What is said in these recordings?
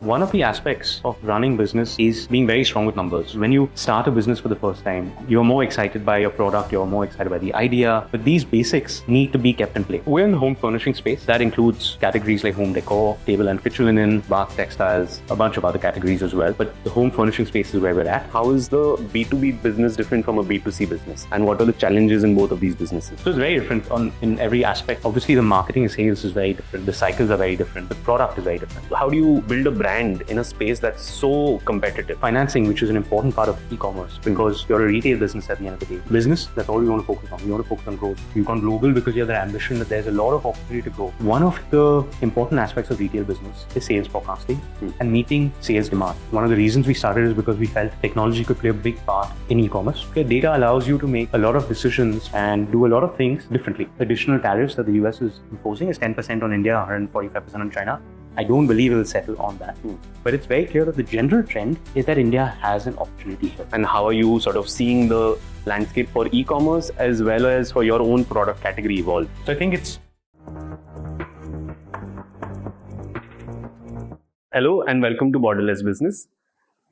One of the aspects of running business is being very strong with numbers. When you start a business for the first time, you're more excited by your product, you're more excited by the idea, but these basics need to be kept in play. We're in the home furnishing space. That includes categories like home decor, table and kitchen linen, bath textiles, a bunch of other categories as well. But the home furnishing space is where we're at. How is the B2B business different from a B2C business? And what are the challenges in both of these businesses? So it's very different in every aspect. Obviously, the marketing and sales is very different. The cycles are very different. The product is very different. How do you build a brand in a space that's so competitive? Financing, which is an important part of e-commerce, because you're a retail business at the end of the day. Business, that's all you want to focus on. You want to focus on growth. You've gone global because you have the ambition that there's a lot of opportunity to grow. One of the important aspects of retail business is sales forecasting and meeting sales demand. One of the reasons we started is because we felt technology could play a big part in e-commerce. Data allows you to make a lot of decisions and do a lot of things differently. Additional tariffs that the US is imposing is 10% on India, 145% on China. I don't believe it will settle on that. But it's very clear that the general trend is that India has an opportunity here. And how are you sort of seeing the landscape for e-commerce as well as for your own product category evolve? So I think it's... Hello and welcome to Borderless Business.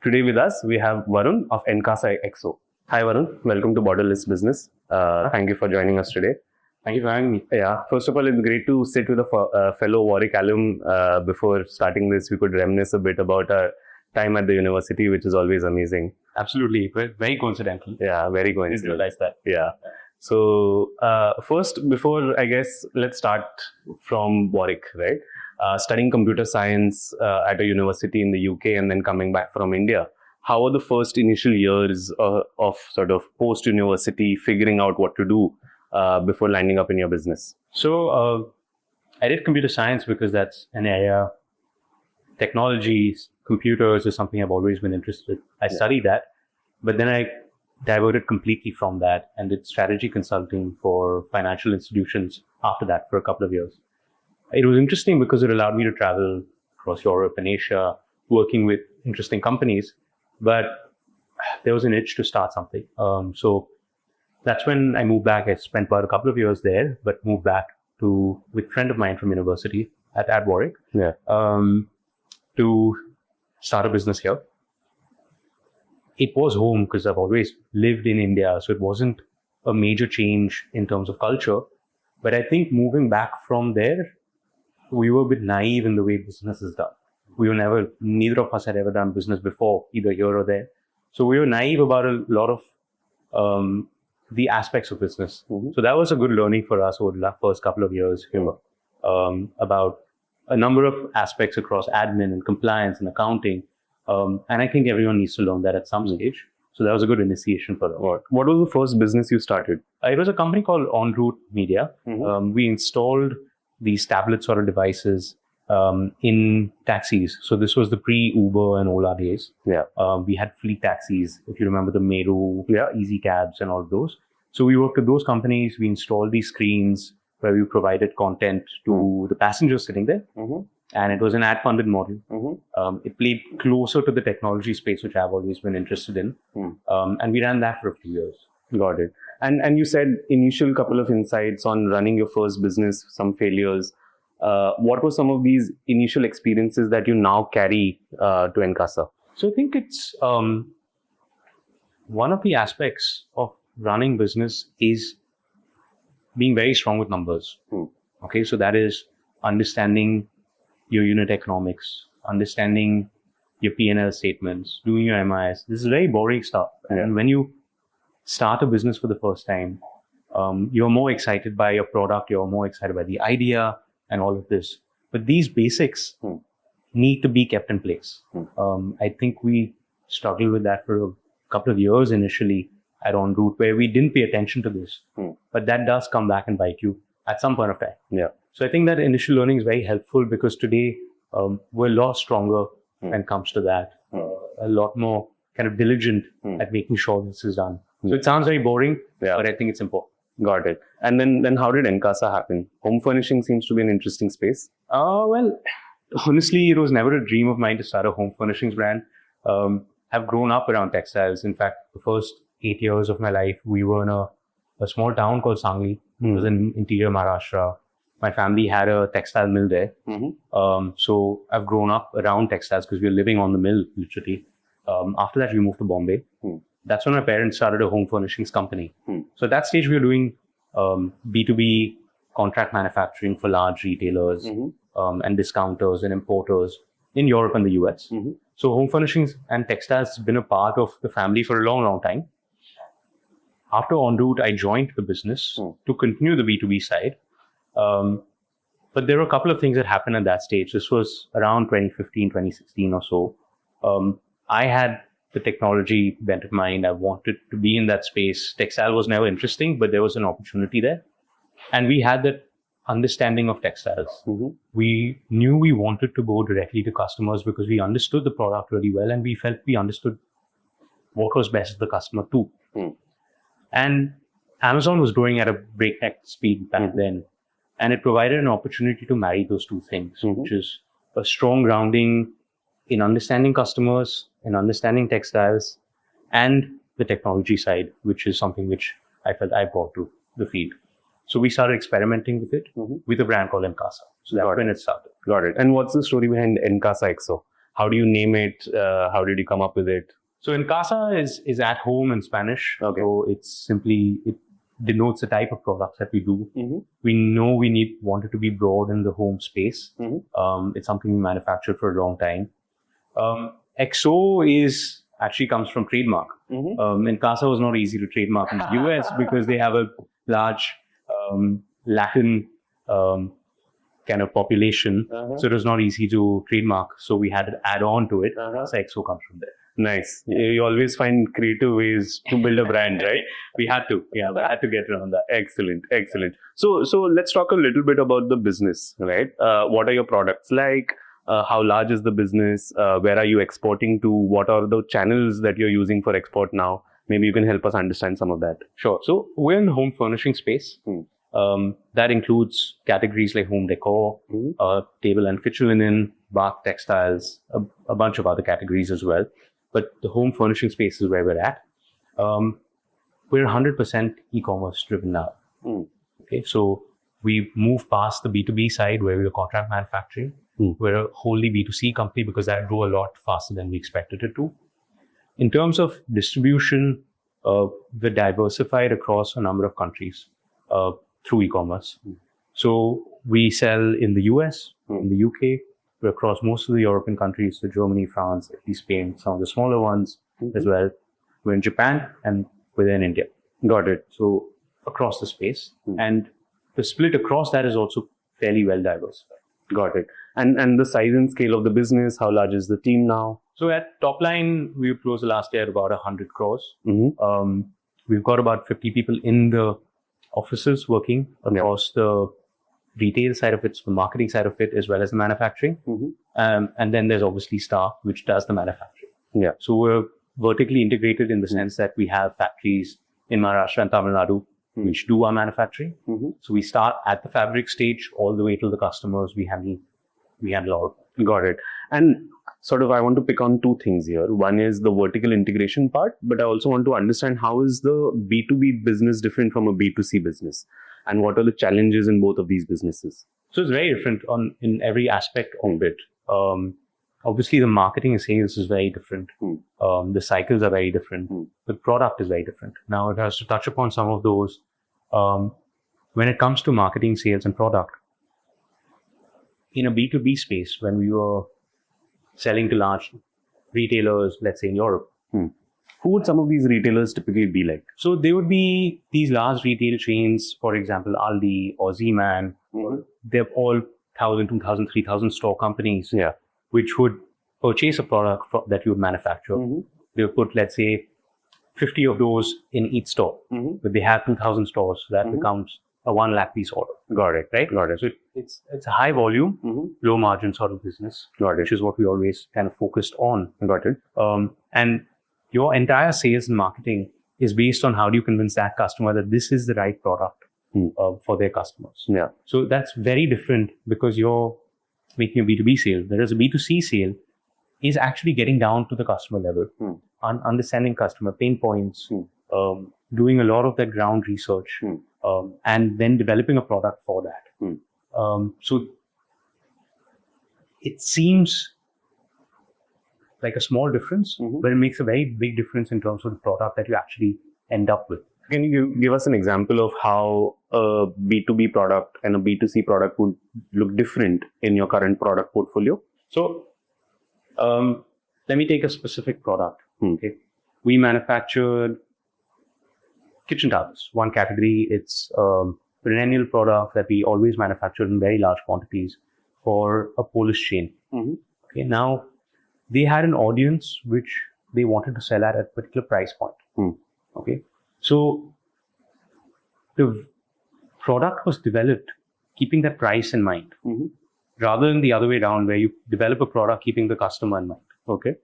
Today with us, we have Varun of Encasa XO. Hi Varun, welcome to Borderless Business. Thank you for joining us today. Thank you for having me. Yeah, first of all, it's great to sit with a fellow Warwick alum. Before starting this, we could reminisce a bit about our time at the university, which is always amazing. Absolutely, very coincidental. Yeah, very I didn't coincidental. realize that. Yeah. So first, before I guess, let's start from Warwick, right? Studying computer science at a university in the UK and then coming back from India. How are the first initial years of sort of post-university figuring out what to do before landing up in your business? So I did computer science because that's an area, technologies, computers is something I've always been interested in. I studied that, but then I diverted completely from that and did strategy consulting for financial institutions after that for a couple of years. It was interesting because it allowed me to travel across Europe and Asia, working with interesting companies, but there was an itch to start something. So that's when I moved back. I spent about a couple of years there, but moved back with a friend of mine from university at Warwick to start a business here. It was home because I've always lived in India, so it wasn't a major change in terms of culture. But I think moving back from there, we were a bit naive in the way business is done. Neither of us had ever done business before, either here or there. So we were naive about a lot of the aspects of business. So that was a good learning for us over the first couple of years here about a number of aspects across admin and compliance and accounting. And I think everyone needs to learn that at some stage. So that was a good initiation for us. What was the first business you started? It was a company called En Route Media. We installed these tablet sort of devices in taxis. So this was the pre-Uber and Ola days. Yeah. We had fleet taxis, if you remember the Meru, Easy Cabs and all of those. So we worked with those companies. We installed these screens where we provided content to the passengers sitting there. And it was an ad-funded model. It played closer to the technology space, which I've always been interested in. And we ran that for a few years. Got it. And you said initial couple of insights on running your first business, some failures. What were some of these initial experiences that you now carry to Encasa? So I think it's one of the aspects of running business is being very strong with numbers. Okay, so that is understanding your unit economics, understanding your P&L statements, doing your MIS. This is very boring stuff. And when you start a business for the first time, you're more excited by your product, you're more excited by the idea and all of this. But these basics need to be kept in place. I think we struggled with that for a couple of years initially at En Route, where we didn't pay attention to this. But that does come back and bite you at some point of time. Yeah. So I think that initial learning is very helpful because today we're a lot stronger when it comes to that. A lot more kind of diligent at making sure this is done. So it sounds very boring, but I think it's important. Got it. And then how did Encasa happen? Home furnishing seems to be an interesting space. Well, honestly, it was never a dream of mine to start a home furnishings brand. I've grown up around textiles. In fact, the first 8 years of my life, we were in a small town called Sangli. It was in interior Maharashtra. My family had a textile mill there. So I've grown up around textiles because we were living on the mill, literally. After that, we moved to Bombay. That's when my parents started a home furnishings company. So at that stage, we were doing B2B contract manufacturing for large retailers and discounters and importers in Europe and the US. So home furnishings and textiles has been a part of the family for a long, long time. After en route, I joined the business to continue the B2B side. But there were a couple of things that happened at that stage. This was around 2015, 2016 or so. I had the technology bent of mind. I wanted to be in that space. Textile was never interesting, but there was an opportunity there. And we had that understanding of textiles. We knew we wanted to go directly to customers because we understood the product really well, and we felt we understood what was best for the customer too. And Amazon was growing at a breakneck speed back then. And it provided an opportunity to marry those two things, which is a strong grounding in understanding customers, in understanding textiles, and the technology side, which is something which I felt I brought to the field. So we started experimenting with it with a brand called Encasa. So that's when it started. Got it. And what's the story behind Encasa XO? How do you name it? How did you come up with it? So Encasa is at home in Spanish. Okay. So it's simply, it denotes the type of products that we do. We know we wanted to be broad in the home space. It's something we manufactured for a long time. XO actually comes from trademark. Encasa was not easy to trademark in the US because they have a large Latin kind of population. So it was not easy to trademark. So we had to add on to it. So XO comes from there. Nice. You always find creative ways to build a brand, right? We had to. Yeah, we had to get around that. Excellent. So let's talk a little bit about the business, right? What are your products like? How large is the business? Where are you exporting to? What are the channels that you're using for export now? Maybe you can help us understand some of that. Sure. So we're in the home furnishing space. That includes categories like home decor, table and kitchen linen, bath textiles, a bunch of other categories as well. But the home furnishing space is where we're at. We're 100% e-commerce driven now. Okay, so we've moved past the B2B side where we were contract manufacturing. We're a wholly B2C company because that grew a lot faster than we expected it to. In terms of distribution, we're diversified across a number of countries through e-commerce. So we sell in the US, in the UK, we're across most of the European countries, so Germany, France, Italy, Spain, some of the smaller ones as well. We're in Japan and we're in India. Got it. So across the space. And the split across that is also fairly well diversified. Got it. And the size and scale of the business, how large is the team now? So at top line, we closed the last year at about 100 crores. We've got about 50 people in the offices working across the retail side of it, the marketing side of it, as well as the manufacturing. And then there's obviously staff, which does the manufacturing. So we're vertically integrated in the sense that we have factories in Maharashtra and Tamil Nadu, which do our manufacturing. So we start at the fabric stage all the way to the customers. We handle all. Got it. And sort of, I want to pick on two things here. One is the vertical integration part, but I also want to understand how is the B2B business different from a B2C business? And what are the challenges in both of these businesses? So it's very different in every aspect of it. Obviously, the marketing and sales is very different. The cycles are very different. The product is very different. Now, if I was to touch upon some of those, when it comes to marketing, sales, and product, in a B2B space, when we were selling to large retailers, let's say in Europe, who would some of these retailers typically be like? So they would be these large retail chains, for example, Aldi or Z-Man. They're all 1,000, 2,000, 3,000 store companies, which would purchase a product that you would manufacture. They would put, let's say, 50 of those in each store. But they have 2,000 stores, so that becomes a 1 lakh piece order. Got it. Right? Got it. So it's a high volume, low margin sort of business, which is what we always kind of focused on. Got it. And your entire sales and marketing is based on how do you convince that customer that this is the right product for their customers. So that's very different because you're making a B2B sale. Whereas a B2C sale is actually getting down to the customer level, understanding customer pain points, doing a lot of that ground research, and then developing a product for that. So it seems like a small difference, but it makes a very big difference in terms of the product that you actually end up with. Can you give us an example of how a B2B product and a B2C product would look different in your current product portfolio? So let me take a specific product. Okay, we manufactured kitchen towels, one category. It's a perennial product that we always manufactured in very large quantities for a Polish chain. Okay, now they had an audience which they wanted to sell at a particular price point. Okay, so the product was developed keeping that price in mind, rather than the other way around, where you develop a product keeping the customer in mind. Okay,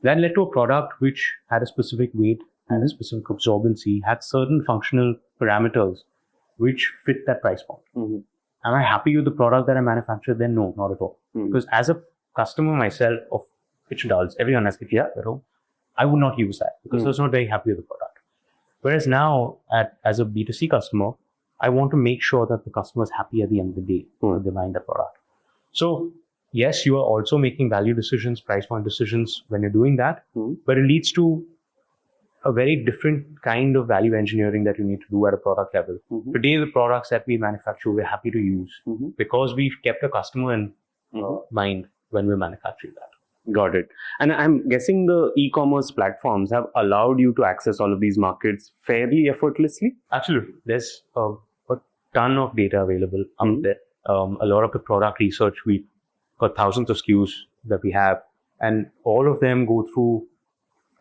that led to a product which had a specific weight, had a specific absorbency, had certain functional parameters which fit that price point. Am I happy with the product that I manufactured? Then no, not at all. Because as a customer myself of kitchen towels, everyone has kitchen towels at home, I would not use that because I was not very happy with the product. Whereas now, as a B2C customer, I want to make sure that the customer is happy at the end of the day when they buy the product. So yes, you are also making value decisions, price point decisions when you're doing that, but it leads to a very different kind of value engineering that you need to do at a product level. Today, the products that we manufacture, we're happy to use because we've kept a customer in mind when we're manufacturing that. Got it. And I'm guessing the e-commerce platforms have allowed you to access all of these markets fairly effortlessly? Absolutely. There's a ton of data available out there. A lot of the product research, we've got thousands of SKUs that we have, and all of them go through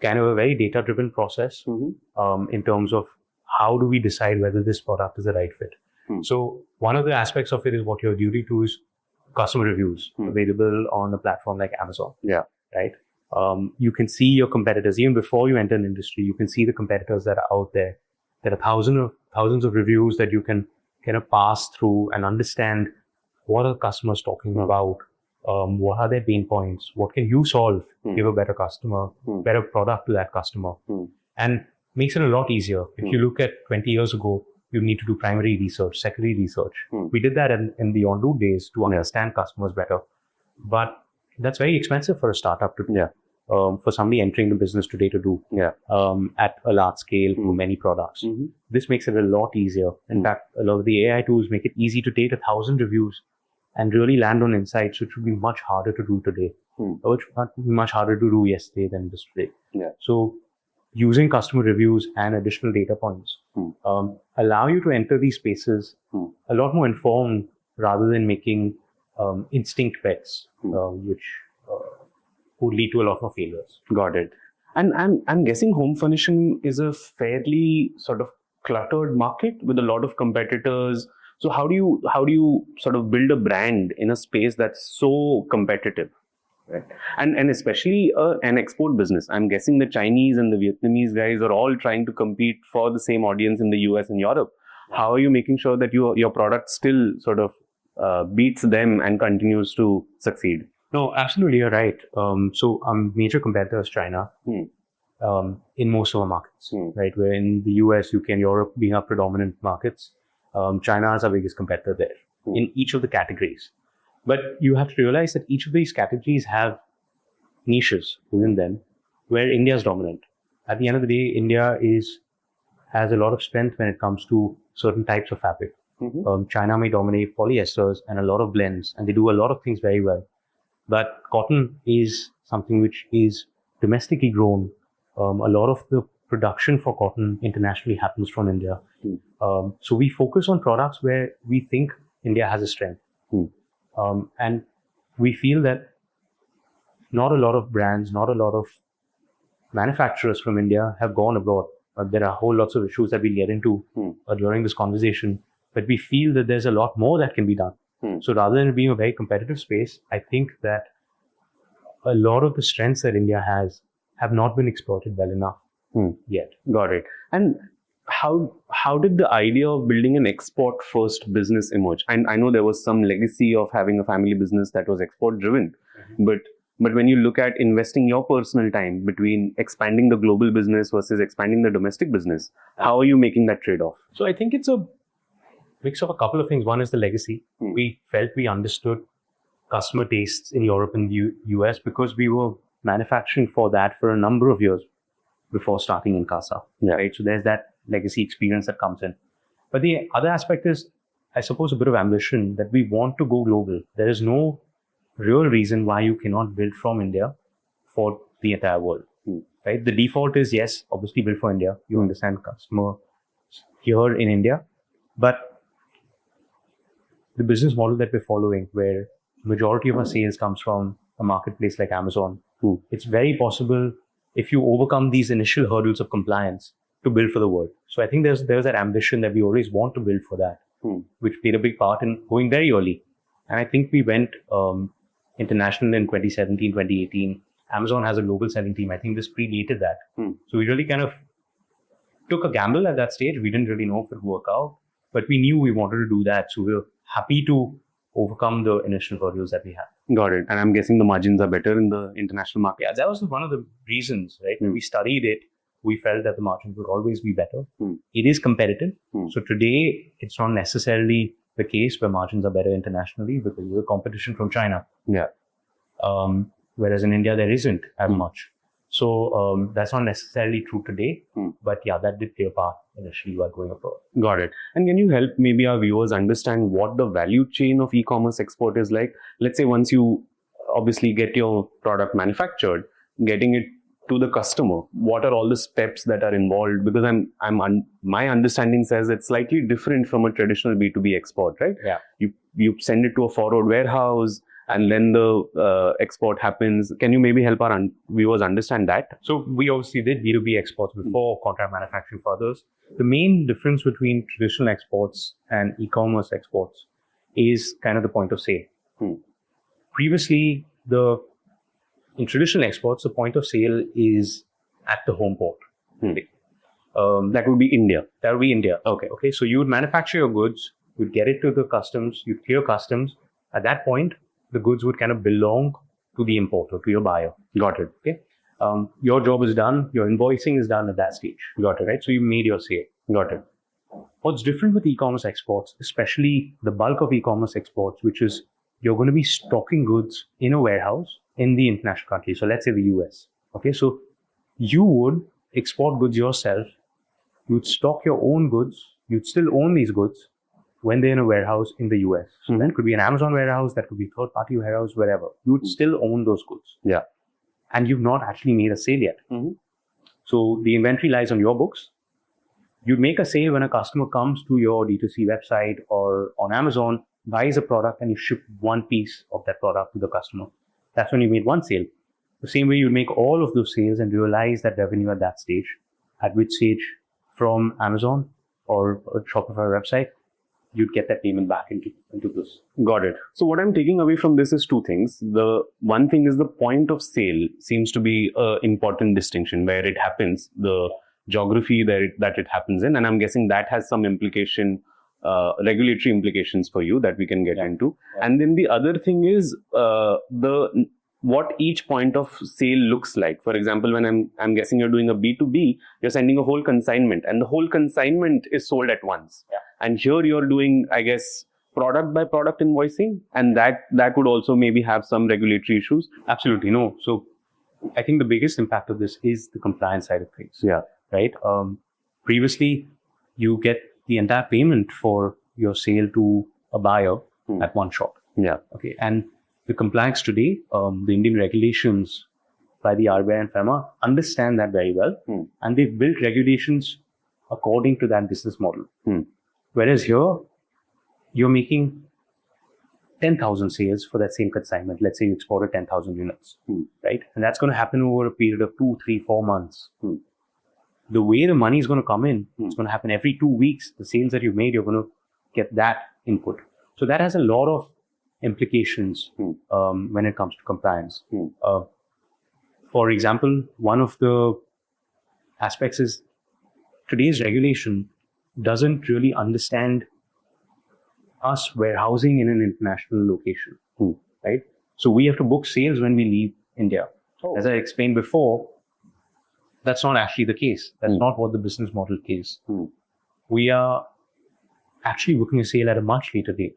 kind of a very data-driven process in terms of how do we decide whether this product is the right fit. So one of the aspects of it is what you're duty to is customer reviews available on a platform like Amazon. Yeah. Right. You can see your competitors even before you enter an industry. You can see the competitors that are out there. There are thousands of reviews that you can kind of pass through and understand what are customers talking about. What are their pain points? What can you solve? Give a better customer, better product to that customer, and makes it a lot easier. If you look at 20 years ago, you need to do primary research, secondary research. We did that in the en route days to understand customers better. But that's very expensive for a startup to do. For somebody entering the business today to do at a large scale for many products. This makes it a lot easier. In fact, a lot of the AI tools make it easy to take 1,000 reviews and really land on insights, which would be much harder to do today, which would be much harder to do yesterday than just today. So using customer reviews and additional data points allow you to enter these spaces a lot more informed rather than making instinct bets, which would lead to a lot more failures. Got it. And I'm guessing home furnishing is a fairly sort of cluttered market with a lot of competitors. So how do you sort of build a brand in a space that's so competitive? Right. And especially an export business. I'm guessing the Chinese and the Vietnamese guys are all trying to compete for the same audience in the US and Europe. How are you making sure that your product still sort of beats them and continues to succeed? No, absolutely, you're right. So major competitor is China in most of our markets, right? Where in the US, UK, and Europe being our predominant markets, China is our biggest competitor there in each of the categories. But you have to realize that each of these categories have niches within them where India is dominant. At the end of the day, India has a lot of strength when it comes to certain types of fabric. China may dominate polyesters and a lot of blends, and they do a lot of things very well. But cotton is something which is domestically grown. A lot of the production for cotton internationally happens from India. So we focus on products where we think India has a strength. And we feel that not a lot of brands, not a lot of manufacturers from India have gone abroad. There are whole lots of issues that we'll get into during this conversation, but we feel that there's a lot more that can be done. So rather than it being a very competitive space, I think that a lot of the strengths that India has have not been exploited well enough yet. Got it. And how did the idea of building an export first business emerge? And I know there was some legacy of having a family business that was export driven, but when you look at investing your personal time between expanding the global business versus expanding the domestic business, how are you making that trade-off? So I think Mix of a couple of things. One is the legacy. We felt we understood customer tastes in Europe and US because we were manufacturing for that for a number of years before starting Encasa. Right? So there's that legacy experience that comes in. But the other aspect is, I suppose, a bit of ambition that we want to go global. There is no real reason why you cannot build from India for the entire world. Right? The default is, yes, obviously build for India. You understand customer here in India. But the business model that we're following, where majority of our sales comes from a marketplace like Amazon, it's very possible if you overcome these initial hurdles of compliance to build for the world. So I think there's that ambition that we always want to build for that, which played a big part in going very early. And I think we went international in 2017, 2018. Amazon has a global selling team. I think this predated that. So we really kind of took a gamble at that stage. We didn't really know if it would work out, but we knew we wanted to do that. So we were happy to overcome the initial hurdles that we had. Got it. And I'm guessing the margins are better in the international market. Yeah, that was one of the reasons, right? When we studied it, we felt that the margins would always be better. It is competitive. So today, it's not necessarily the case where margins are better internationally because there's competition from China. Yeah. Whereas in India, there isn't as much. So that's not necessarily true today. But yeah, that did play a part initially while going abroad. Got it. And can you help maybe our viewers understand what the value chain of e-commerce export is like? Let's say once you obviously get your product manufactured, getting it to the customer, what are all the steps that are involved? Because my understanding says it's slightly different from a traditional B2B export, right? Yeah. You send it to a forward warehouse and then the export happens. Can you maybe help our viewers understand that? So we obviously did B2B exports before, contract manufacturing for others. The main difference between traditional exports and e-commerce exports is kind of the point of sale. Previously, in traditional exports, the point of sale is at the home port. That would be India. That would be India. Okay. So you would manufacture your goods, you'd get it to the customs, you'd clear customs. At that point, the goods would kind of belong to the importer, to your buyer. Got it. Okay. Your job is done. Your invoicing is done at that stage. Got it. Right. So you made your sale. Got it. What's different with e-commerce exports, especially the bulk of e-commerce exports, which is you're going to be stocking goods in a warehouse in the international country. So let's say the US. Okay. So you would export goods yourself. You'd stock your own goods. You'd still own these goods when they're in a warehouse in the US. So that could be an Amazon warehouse, that could be a third-party warehouse, wherever. You would still own those goods. Yeah. And you've not actually made a sale yet. So the inventory lies on your books. You'd make a sale when a customer comes to your D2C website or on Amazon, buys a product, and you ship one piece of that product to the customer. That's when you made one sale. The same way you'd make all of those sales and realize that revenue at that stage, at which stage from Amazon or a Shopify website, you'd get that payment back into this. Got it. So what I'm taking away from this is two things. The one thing is the point of sale seems to be an important distinction where it happens, the geography that it happens in. And I'm guessing that has some implication, regulatory implications for you that we can get into. Yeah. And then the other thing is what each point of sale looks like. For example, when I'm guessing you're doing a B2B, you're sending a whole consignment and the whole consignment is sold at once. Yeah. And here you're doing, I guess, product by product invoicing, and that would also maybe have some regulatory issues. Absolutely. No. So I think the biggest impact of this is the compliance side of things. Yeah. Right. Previously, you get the entire payment for your sale to a buyer at one shot. Yeah. Okay. And the compliance today, the Indian regulations by the RBI and FEMA understand that very well. And they've built regulations according to that business model. Whereas here, you're making 10,000 sales for that same consignment. Let's say you exported 10,000 units, right? And that's going to happen over a period of 2, 3, 4 months. The way the money is going to come in, it's going to happen every 2 weeks. The sales that you've made, you're going to get that input. So that has a lot of implications when it comes to compliance. For example, one of the aspects is today's regulation doesn't really understand us warehousing in an international location, right? So we have to book sales when we leave India. As I explained before, that's not actually the case. That's not what the business model is. We are actually booking a sale at a much later date.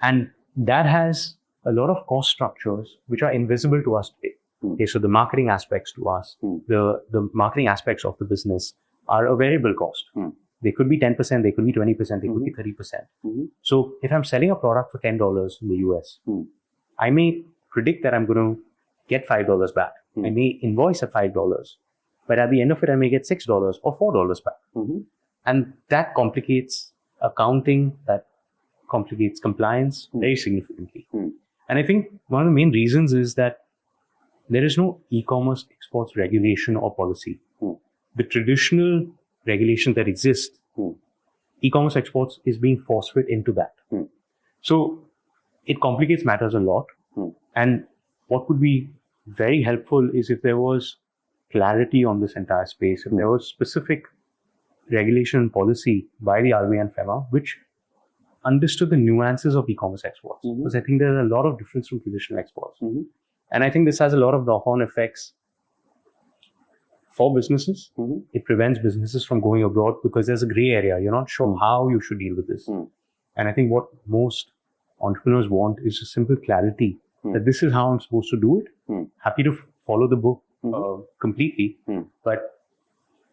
And that has a lot of cost structures which are invisible to us today. Okay, so the marketing aspects to us, the marketing aspects of the business are a variable cost. They could be 10%, they could be 20%, they could be 30%. So if I'm selling a product for $10 in the US, I may predict that I'm going to get $5 back. I may invoice at $5, but at the end of it, I may get $6 or $4 back. And that complicates accounting, that complicates compliance very significantly. And I think one of the main reasons is that there is no e-commerce exports regulation or policy. The traditional regulation that exists, e-commerce exports is being force fit into that. So it complicates matters a lot. And what would be very helpful is if there was clarity on this entire space, if there was specific regulation and policy by the RBI and FEMA, which understood the nuances of e-commerce exports. Because I think there are a lot of difference from traditional exports. And I think this has a lot of knock-on effects for businesses. It prevents businesses from going abroad because there's a gray area. You're not sure how you should deal with this. And I think what most entrepreneurs want is a simple clarity that this is how I'm supposed to do it. Happy to follow the book completely, but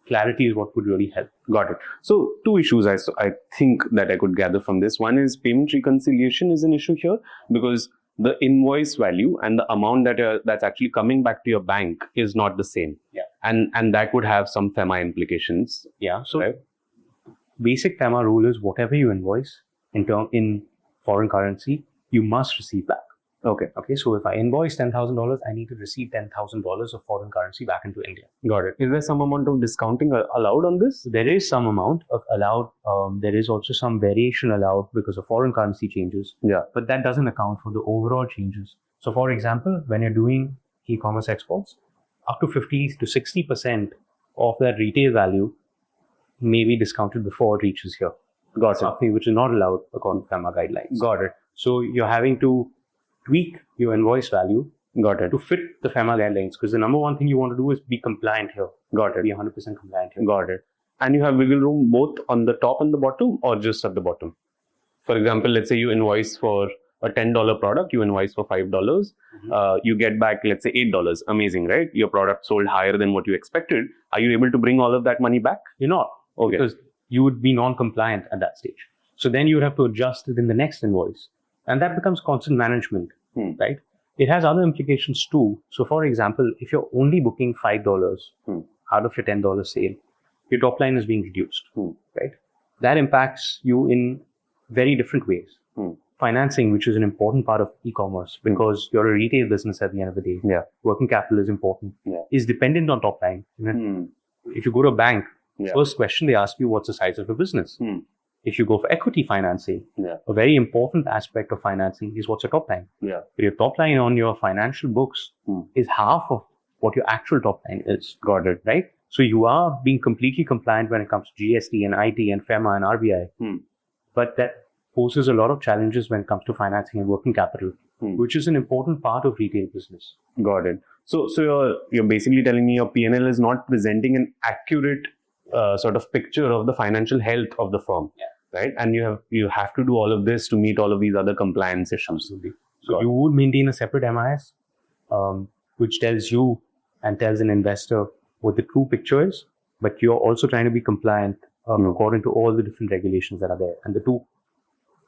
clarity is what would really help. Got it. So two issues I think that I could gather from this. One is payment reconciliation is an issue here because the invoice value and the amount that's actually coming back to your bank is not the same. And that would have some FEMA implications. So basic FEMA rule is whatever you invoice in foreign currency, you must receive back. Okay. So if I invoice $10,000, I need to receive $10,000 of foreign currency back into India. Got it. Is there some amount of discounting allowed on this? There is some amount of allowed. There is also some variation allowed because of foreign currency changes. But that doesn't account for the overall changes. So for example, when you're doing e-commerce exports, up to 50 to 60% of that retail value may be discounted before it reaches here. Got it. Something which is not allowed according to FEMA guidelines. Got it. So you're having to tweak your invoice value to fit the FEMA guidelines, because the number one thing you want to do is be compliant here. Got it. Be 100% compliant here. Got it. And you have wiggle room both on the top and the bottom, or just at the bottom? For example, let's say you invoice for a $10 product, you invoice for $5, you get back, let's say $8. Amazing, right? Your product sold higher than what you expected. Are you able to bring all of that money back? You're not. Okay. Because you would be non-compliant at that stage. So then you would have to adjust it in the next invoice. And that becomes constant management, right? It has other implications too. So for example, if you're only booking $5 out of your $10 sale, your top line is being reduced, right? That impacts you in very different ways. Financing, which is an important part of e-commerce because you're a retail business at the end of the day. Working capital is important, is dependent on top line. If you go to a bank, first question they ask you, what's the size of your business? If you go for equity financing, a very important aspect of financing is what's your top line. But your top line on your financial books is half of what your actual top line is. Got it. Right? So you are being completely compliant when it comes to GST and IT and FEMA and RBI. But that poses a lot of challenges when it comes to financing and working capital, which is an important part of retail business. Got it. So you're basically telling me your P&L is not presenting an accurate sort of picture of the financial health of the firm. Right? And you have to do all of this to meet all of these other compliance issues. Absolutely. So you would maintain a separate MIS, which tells you and tells an investor what the true picture is, but you're also trying to be compliant according to all the different regulations that are there. And the two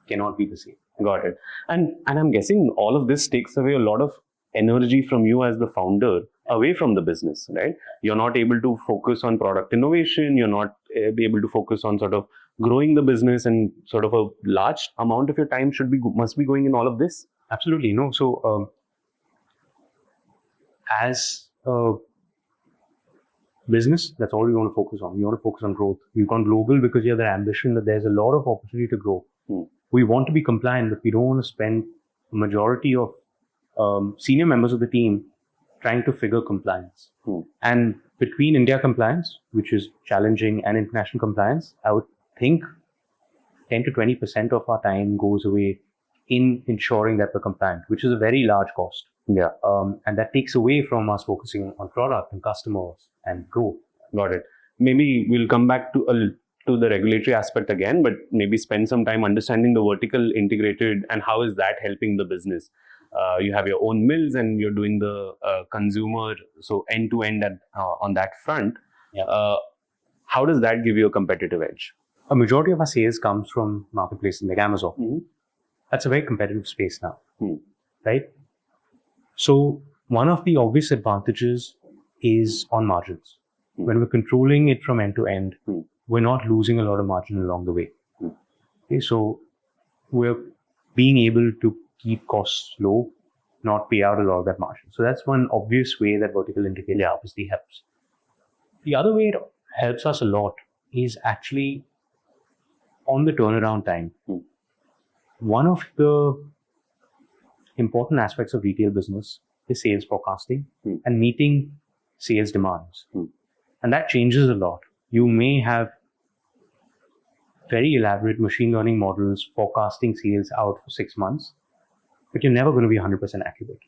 cannot be the same. Got it. And I'm guessing all of this takes away a lot of energy from you as the founder away from the business, right? You're not able to focus on product innovation. You're not able to focus on sort of growing the business, and sort of a large amount of your time must be going in all of this. Absolutely. No. So as a business, that's all we want to focus on. We want to focus on growth. We've gone global because we have the ambition that there's a lot of opportunity to grow. We want to be compliant, but we don't want to spend a majority of senior members of the team trying to figure compliance. And between India compliance, which is challenging, and international compliance, I would think 10 to 20% of our time goes away in ensuring that we're compliant, which is a very large cost. And that takes away from us focusing on product and customers and growth. Got it. Maybe we'll come back to to the regulatory aspect again, but maybe spend some time understanding the vertical integrated and how is that helping the business. You have your own mills and you're doing the consumer, so end to end on that front. Yeah. How does that give you a competitive edge? A majority of our sales comes from marketplaces like Amazon. Mm-hmm. That's a very competitive space now, Mm-hmm. right? So one of the obvious advantages is on margins. Mm-hmm. When we're controlling it from end to end, Mm-hmm. we're not losing a lot of margin along the way. Mm-hmm. Okay, so we're being able to keep costs low, not pay out a lot of that margin. So that's one obvious way that vertical integration obviously helps. The other way it helps us a lot is actually on the turnaround time. One of the important aspects of retail business is sales forecasting and meeting sales demands. And that changes a lot. You may have very elaborate machine learning models forecasting sales out for 6 months, but you're never going to be 100% accurate.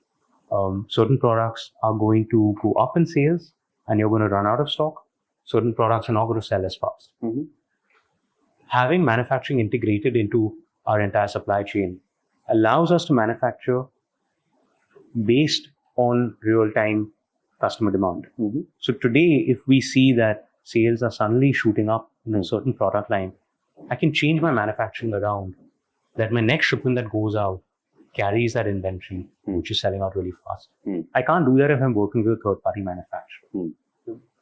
Certain products are going to go up in sales and you're going to run out of stock. Certain products are not going to sell as fast. Mm-hmm. Having manufacturing integrated into our entire supply chain allows us to manufacture based on real-time customer demand. Mm-hmm. So today, if we see that sales are suddenly shooting up in a certain product line, I can change my manufacturing around that my next shipment that goes out carries that inventory, which is selling out really fast. I can't do that if I'm working with a third-party manufacturer.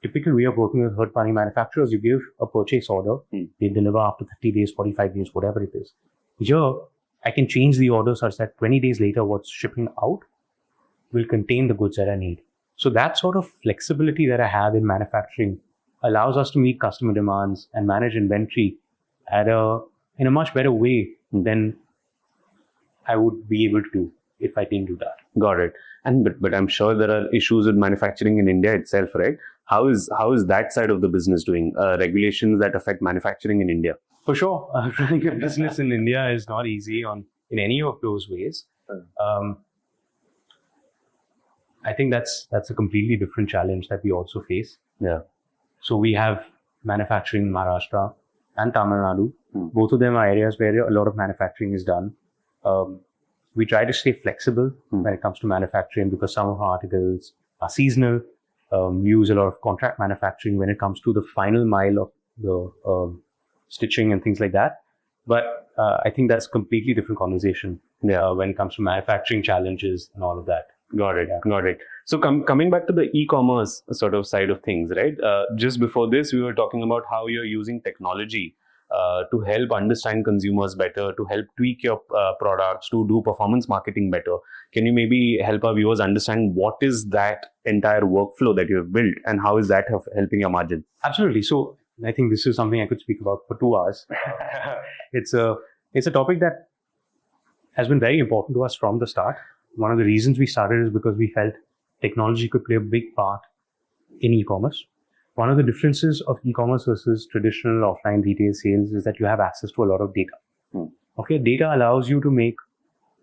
Typical way of working with third-party manufacturers, you give a purchase order, they deliver after 30 days, 45 days, whatever it is. Here, I can change the order such that 20 days later, what's shipping out will contain the goods that I need. So that sort of flexibility that I have in manufacturing allows us to meet customer demands and manage inventory in a much better way than I would be able to do if I didn't do that. Got it. And but I'm sure there are issues with manufacturing in India itself, right? How is that side of the business doing? Regulations that affect manufacturing in India? For sure, running a business in India is not easy in any of those ways. I think that's a completely different challenge that we also face. Yeah. So we have manufacturing in Maharashtra and Tamil Nadu. Both of them are areas where a lot of manufacturing is done. We try to stay flexible when it comes to manufacturing because some of our articles are seasonal. We use a lot of contract manufacturing when it comes to the final mile of the stitching and things like that. But I think that's a completely different conversation when it comes to manufacturing challenges and all of that. Got it. So coming back to the e-commerce sort of side of things, right? Just before this, we were talking about how you're using technology to help understand consumers better, to help tweak your products, to do performance marketing better. Can you maybe help our viewers understand what is that entire workflow that you have built and how is that helping your margin? Absolutely. So I think this is something I could speak about for 2 hours. It's a topic that has been very important to us from the start. One of the reasons we started is because we felt technology could play a big part in e-commerce. One of the differences of e-commerce versus traditional offline retail sales is that you have access to a lot of data. Okay, data allows you to make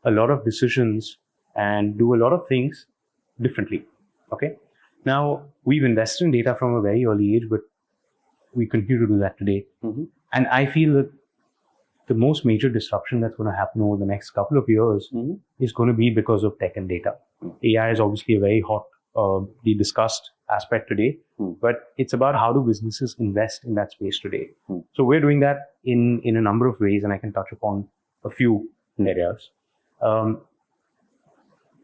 a lot of decisions and do a lot of things differently. Okay, now we've invested in data from a very early age, but we continue to do that today. And I feel that the most major disruption that's going to happen over the next couple of years is going to be because of tech and data. AI is obviously a very hotly discussed aspect today, but it's about how do businesses invest in that space today. So we're doing that in a number of ways, and I can touch upon a few areas.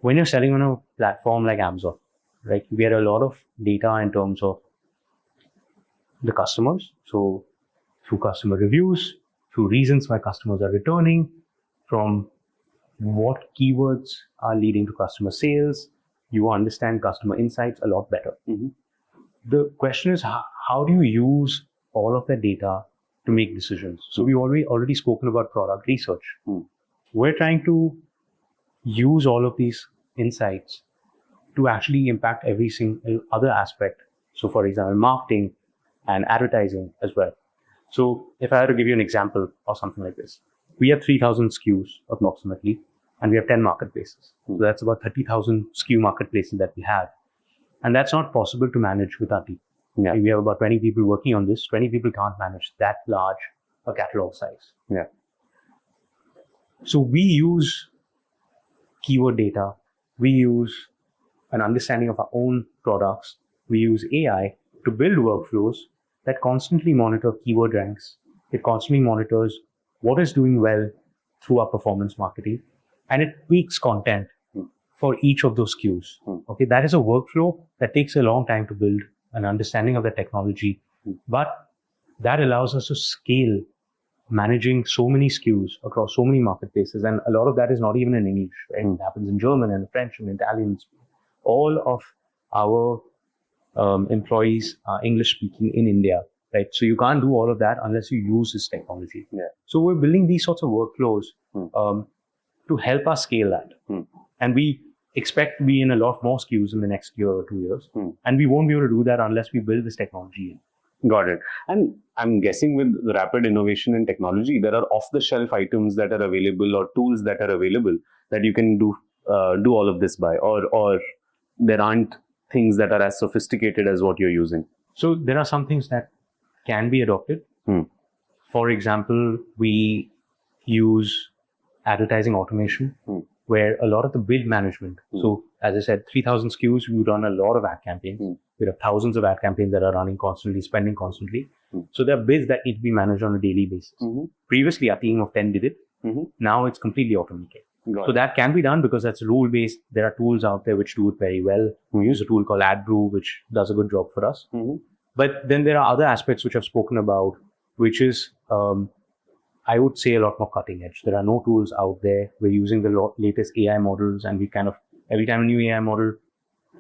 When you're selling on a platform like Amazon, right, you get a lot of data in terms of the customers. So through customer reviews, through reasons why customers are returning, from what keywords are leading to customer sales, you understand customer insights a lot better. The question is, how do you use all of that data to make decisions? So we've already spoken about product research. We're trying to use all of these insights to actually impact every single other aspect. So for example, marketing and advertising as well. So if I had to give you an example of something like this, we have 3,000 SKUs approximately, and we have 10 marketplaces. So that's about 30,000 SKU marketplaces that we have. And that's not possible to manage with our team. Yeah. We have about 20 people working on this. 20 people can't manage that large a catalog size. Yeah. So we use keyword data. We use an understanding of our own products. We use AI to build workflows that constantly monitor keyword ranks. It constantly monitors what is doing well through our performance marketing, and it tweaks content for each of those SKUs. Okay, that is a workflow that takes a long time to build, an understanding of the technology, but that allows us to scale managing so many SKUs across so many marketplaces. And a lot of that is not even in English, right? It happens in German and French and Italian. All of our employees are English speaking in India, right? So you can't do all of that unless you use this technology. Yeah. So we're building these sorts of workflows to help us scale that. And we expect to be in a lot more SKUs in the next year or 2 years. And we won't be able to do that unless we build this technology in. Got it. And I'm guessing with rapid innovation in technology, there are off-the-shelf items that are available or tools that are available that you can do all of this by, or there aren't things that are as sophisticated as what you're using. So there are some things that can be adopted. For example, we use advertising automation, where a lot of the bid management. So as I said, 3,000 SKUs, we run a lot of ad campaigns. We have thousands of ad campaigns that are running constantly, spending constantly. So there are bids that need to be managed on a daily basis. Previously, our team of 10 did it. Now it's completely automated. So that can be done because that's rule-based. There are tools out there which do it very well. We use a tool called AdBrew, which does a good job for us. But then there are other aspects which I've spoken about, which is, I would say, a lot more cutting edge. There are no tools out there. We're using the latest AI models, and we kind of, every time a new AI model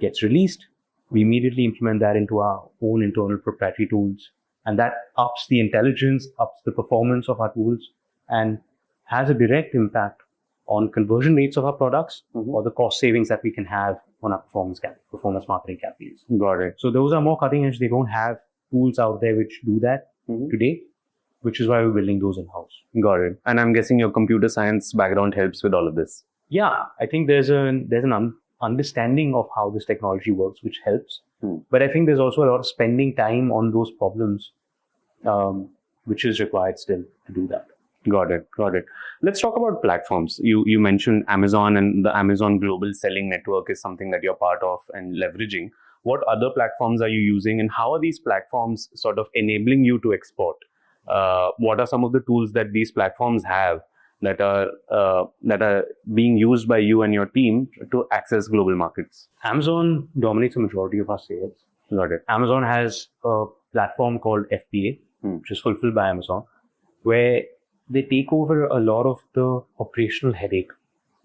gets released, we immediately implement that into our own internal proprietary tools. And that ups the intelligence, ups the performance of our tools, and has a direct impact on conversion rates of our products or the cost savings that we can have on our performance marketing campaigns. Got it. So those are more cutting edge. They don't have tools out there which do that today, which is why we're building those in-house. Got it. And I'm guessing your computer science background helps with all of this. Yeah, I think there's an understanding of how this technology works, which helps. But I think there's also a lot of spending time on those problems, which is required still to do that. Got it. Let's talk about platforms. You mentioned Amazon, and the Amazon Global Selling Network is something that you're part of and leveraging. What other platforms are you using, and how are these platforms sort of enabling you to export? What are some of the tools that these platforms have that are being used by you and your team to access global markets? Amazon dominates the majority of our sales. Got it. Amazon has a platform called FBA, which is fulfilled by Amazon, where they take over a lot of the operational headache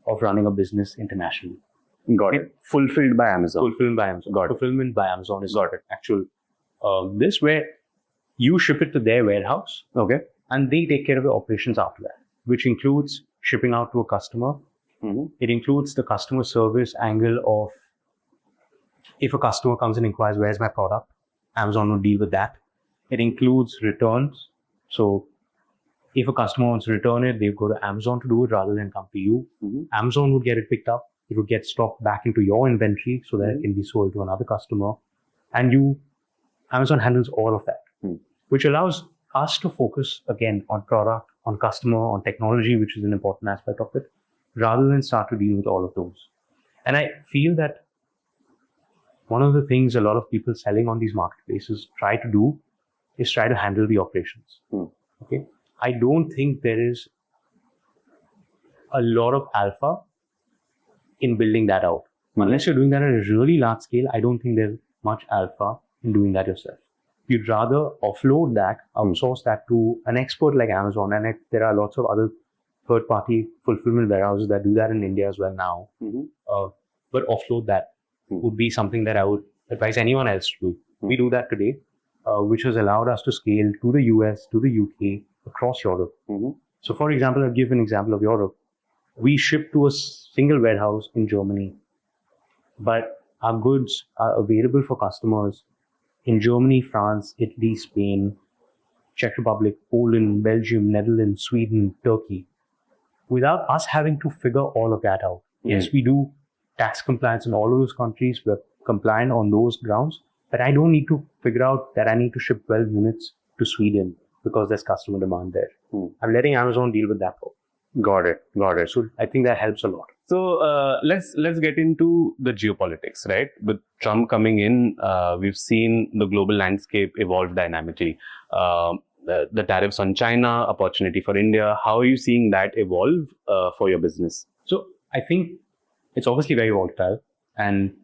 of running a business internationally. Got it. Fulfilled by Amazon. Fulfilled by Amazon. Got it. Fulfillment by Amazon is actual. This where you ship it to their warehouse, Okay. and they take care of the operations after that, which includes shipping out to a customer. It includes the customer service angle of, if a customer comes and inquires, where's my product? Amazon will deal with that. It includes returns. So if a customer wants to return it, they go to Amazon to do it rather than come to you. Amazon would get it picked up. It would get stocked back into your inventory so that it can be sold to another customer. And Amazon handles all of that, which allows us to focus again on product, on customer, on technology, which is an important aspect of it, rather than start to deal with all of those. And I feel that one of the things a lot of people selling on these marketplaces try to do is try to handle the operations. Okay. I don't think there is a lot of alpha in building that out. Unless you're doing that at a really large scale, I don't think there's much alpha in doing that yourself. You'd rather offload that, outsource that to an expert like Amazon, and there are lots of other third-party fulfillment warehouses that do that in India as well now. But offload that would be something that I would advise anyone else to do. We do that today, which has allowed us to scale to the US, to the UK, across Europe. So for example, I'll give an example of Europe. We ship to a single warehouse in Germany, but our goods are available for customers in Germany, France, Italy, Spain, Czech Republic, Poland, Belgium, Netherlands, Sweden, Turkey, without us having to figure all of that out. Yes, we do tax compliance in all of those countries. We're compliant on those grounds, but I don't need to figure out that I need to ship 12 units to Sweden because there's customer demand there. I'm letting Amazon deal with that. Got it. So I think that helps a lot. So let's get into the geopolitics, right? With Trump coming in, we've seen the global landscape evolve dynamically. The tariffs on China, opportunity for India. How are you seeing that evolve for your business? So I think it's obviously very volatile, and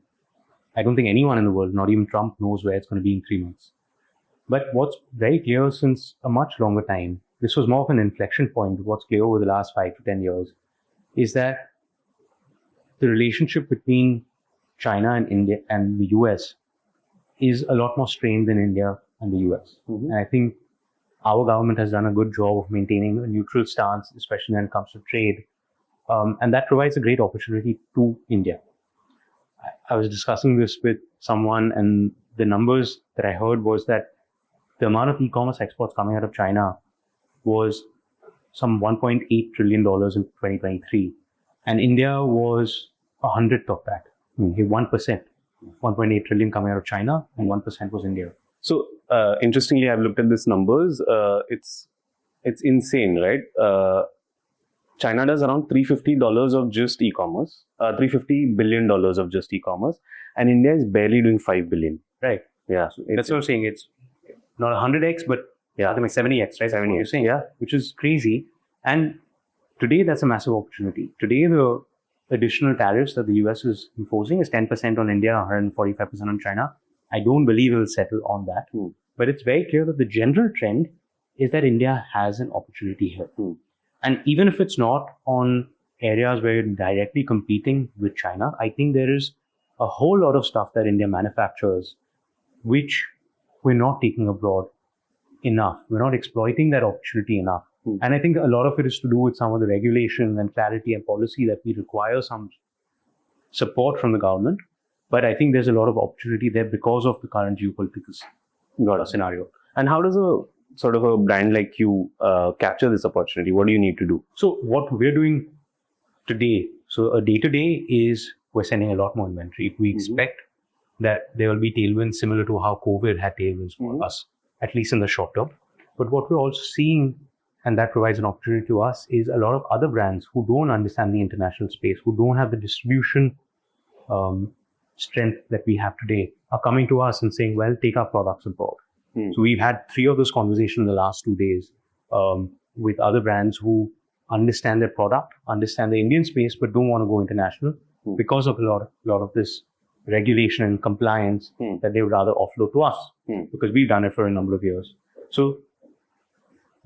I don't think anyone in the world, not even Trump, knows where it's going to be in 3 months. But what's very clear since a much longer time, this was more of an inflection point. What's clear over the last 5 to 10 years is that the relationship between China and India and the US is a lot more strained than India and the US. And I think our government has done a good job of maintaining a neutral stance, especially when it comes to trade. And that provides a great opportunity to India. I was discussing this with someone, and the numbers that I heard was that the amount of e-commerce exports coming out of China was some $1.8 trillion in 2023. And India was 100th of that. 1%. 1.8 trillion coming out of China, and 1% was India. So interestingly, I've looked at these numbers. It's insane, right? China does around $350 of just e-commerce, $350 billion of just e-commerce, and India is barely doing $5 billion. Right. Yeah. So that's what I'm saying. It's not 100x, but I think 70x, right? 70x. You're saying, yeah, which is crazy. And today, that's a massive opportunity. Today, the additional tariffs that the US is imposing is 10% on India, 145% on China. I don't believe it will settle on that. But it's very clear that the general trend is that India has an opportunity here. And even if it's not on areas where you're directly competing with China, I think there is a whole lot of stuff that India manufactures which we're not taking abroad enough. We're not exploiting that opportunity enough. And I think a lot of it is to do with some of the regulations and clarity and policy that we require some support from the government. But I think there's a lot of opportunity there because of the current geopolitical scenario. And how does a sort of a brand like you capture this opportunity? What do you need to do? So what we're doing today, so a day-to-day is we're sending a lot more inventory. We expect that there will be tailwinds similar to how COVID had tailwinds for us, at least in the short term. But what we're also seeing, and that provides an opportunity to us, is a lot of other brands who don't understand the international space, who don't have the distribution strength that we have today, are coming to us and saying, well, take our products abroad. So we've had 3 of those conversations in the last 2 days with other brands who understand their product, understand the Indian space, but don't want to go international because of a lot of this regulation and compliance that they would rather offload to us because we've done it for a number of years. So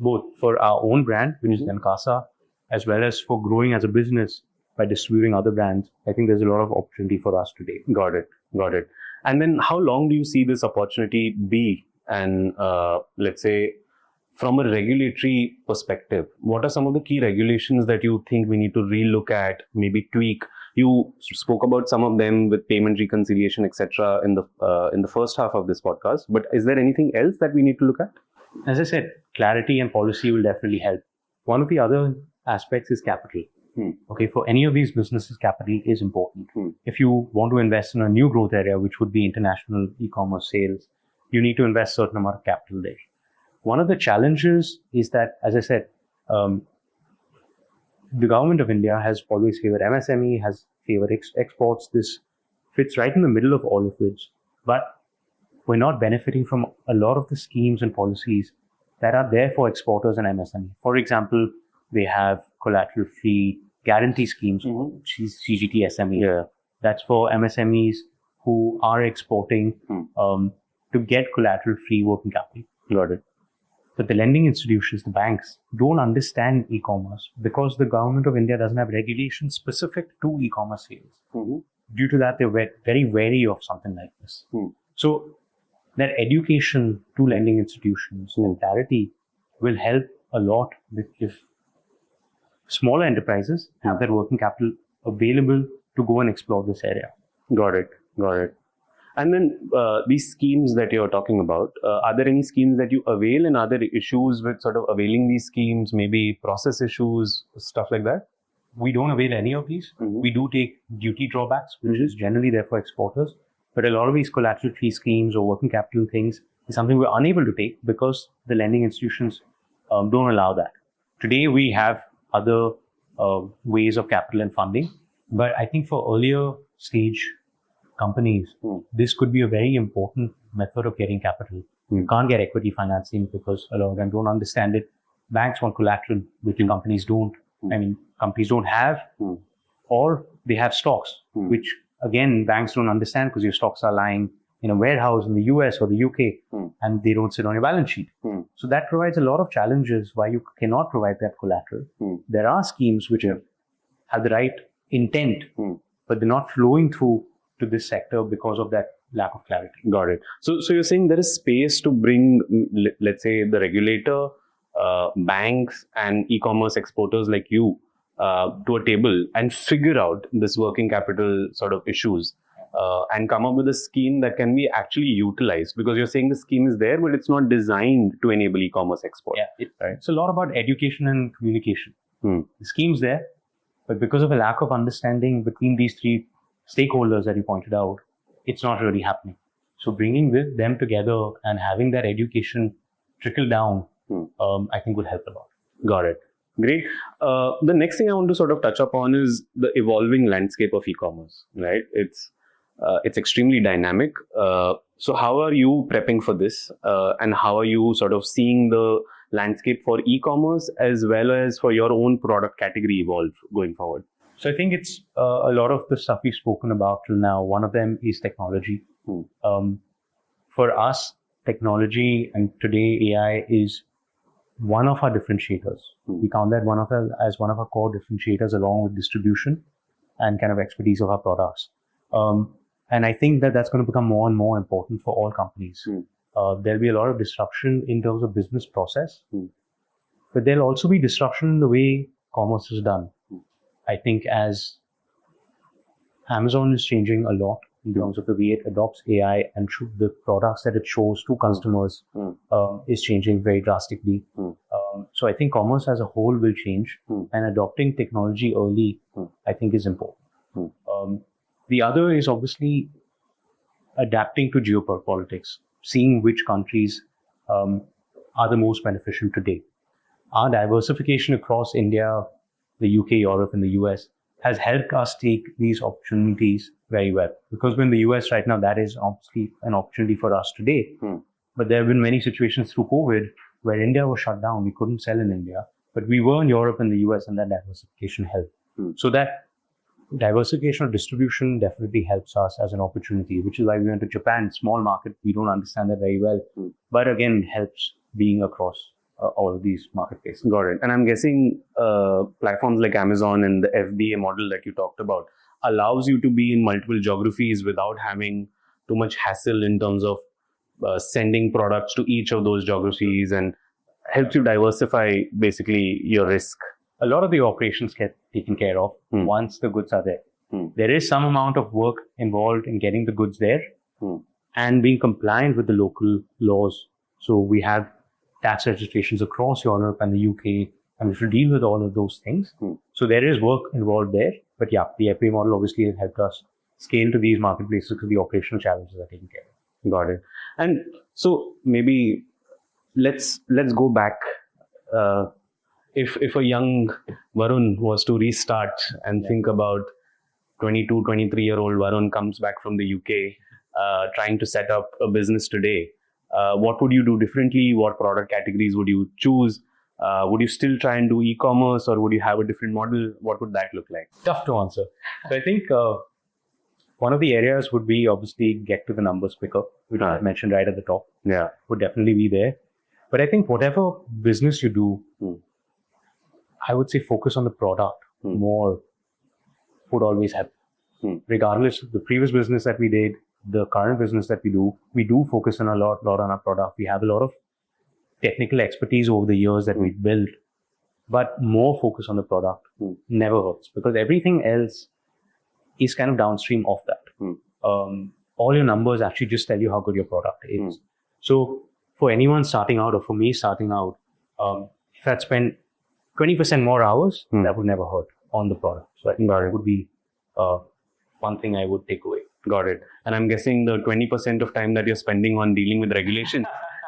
both for our own brand, which is Encasa, as well as for growing as a business by distributing other brands, I think there's a lot of opportunity for us today. Got it. And then how long do you see this opportunity be? And let's say from a regulatory perspective, what are some of the key regulations that you think we need to relook at, maybe tweak? You spoke about some of them with payment reconciliation, etc., in the first half of this podcast. But is there anything else that we need to look at? As I said, clarity and policy will definitely help. One of the other aspects is capital. Okay, for any of these businesses, capital is important. If you want to invest in a new growth area, which would be international e-commerce sales, you need to invest a certain amount of capital there. One of the challenges is that, as I said, the government of India has always favored MSME, has favored exports. This fits right in the middle of all of this. But we're not benefiting from a lot of the schemes and policies that are there for exporters and MSME. For example, they have collateral-free guarantee schemes, CGT SME. That's for MSMEs who are exporting to get collateral-free working capital. Got it. But the lending institutions, the banks, don't understand e-commerce because the government of India doesn't have regulations specific to e-commerce sales. Due to that, they're very wary of something like this. So that education to lending institutions and clarity will help a lot if smaller enterprises have their working capital available to go and explore this area. Got it. And then these schemes that you're talking about, are there any schemes that you avail and are there issues with sort of availing these schemes, maybe process issues, stuff like that? We don't avail any of these. We do take duty drawbacks, which is generally there for exporters. But a lot of these collateral-free schemes or working capital things is something we're unable to take because the lending institutions don't allow that. Today, we have other ways of capital and funding. But I think for earlier stage companies, this could be a very important method of getting capital. You can't get equity financing because a lot of them don't understand it. Banks want collateral, which companies don't. I mean, companies don't have, or they have stocks, which again, banks don't understand because your stocks are lying in a warehouse in the US or the UK and they don't sit on your balance sheet. So that provides a lot of challenges why you cannot provide that collateral. There are schemes which have the right intent, but they're not flowing through to this sector because of that lack of clarity. Got it. So you're saying there is space to bring, let's say, the regulator, banks and e-commerce exporters like you to a table and figure out this working capital sort of issues and come up with a scheme that can be actually utilized, because you're saying the scheme is there, but it's not designed to enable e-commerce export. Yeah, it's a lot about education and communication. The scheme's there, but because of a lack of understanding between these three stakeholders that you pointed out, it's not really happening. So bringing them together and having that education trickle down, I think would help a lot. Got it. Great. The next thing I want to sort of touch upon is the evolving landscape of e-commerce, right? It's extremely dynamic. So how are you prepping for this? And how are you sort of seeing the landscape for e-commerce as well as for your own product category evolve going forward? So I think it's a lot of the stuff we've spoken about till now. One of them is technology. For us, technology and today AI is one of our differentiators. We count that as one of our core differentiators along with distribution and kind of expertise of our products. And I think that that's going to become more and more important for all companies. There'll be a lot of disruption in terms of business process, but there'll also be disruption in the way commerce is done. I think as Amazon is changing a lot in terms of the way it adopts AI and the products that it shows to customers is changing very drastically. So I think commerce as a whole will change, and adopting technology early, I think, is important. The other is obviously adapting to geopolitics, seeing which countries are the most beneficial today. Our diversification across India, the UK, Europe, and the US has helped us take these opportunities very well. Because we're in the US right now, that is obviously an opportunity for us today. But there have been many situations through COVID where India was shut down. We couldn't sell in India, but we were in Europe and the US, and that diversification helped. So that diversification of distribution definitely helps us as an opportunity, which is why we went to Japan. Small market, we don't understand that very well, but again, helps being across all of these marketplaces. Got it. And I'm guessing platforms like Amazon and the FBA model that you talked about allows you to be in multiple geographies without having too much hassle in terms of sending products to each of those geographies, and helps you diversify basically your risk. A lot of the operations get taken care of once the goods are there. There is some amount of work involved in getting the goods there and being compliant with the local laws. So we have tax registrations across Europe and the UK, and we should deal with all of those things. So there is work involved there. But yeah, the FBA model obviously has helped us scale to these marketplaces because the operational challenges are taken care of. Got it. And so maybe let's go back. If a young Varun was to restart and think about 22, 23-year-old Varun comes back from the UK, trying to set up a business today, what would you do differently? What product categories would you choose? Would you still try and do e-commerce, or would you have a different model? What would that look like? Tough to answer. So I think one of the areas would be obviously get to the numbers quicker, which I mentioned right at the top. Yeah, would definitely be there. But I think whatever business you do, I would say focus on the product more would always help. Regardless of the previous business that we did, the current business that we do focus on a lot on our product. We have a lot of technical expertise over the years that we've built, but more focus on the product never hurts, because everything else is kind of downstream of that. All your numbers actually just tell you how good your product is. So for anyone starting out, or for me starting out, if I'd spend 20% more hours, that would never hurt on the product. So I think that would be one thing I would take away. Got it. And I'm guessing the 20% of time that you're spending on dealing with regulation,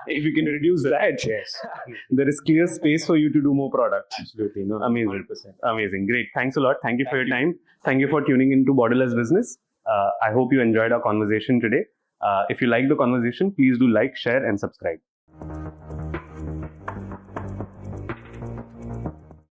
if you can reduce that, Yes. there is clear space for you to do more product. Absolutely. No, Amazing. 100%. Amazing. Great. Thanks a lot. Thank you for your time. Thank you for tuning into Borderless Business. I hope you enjoyed our conversation today. If you like the conversation, please do like, share, and subscribe.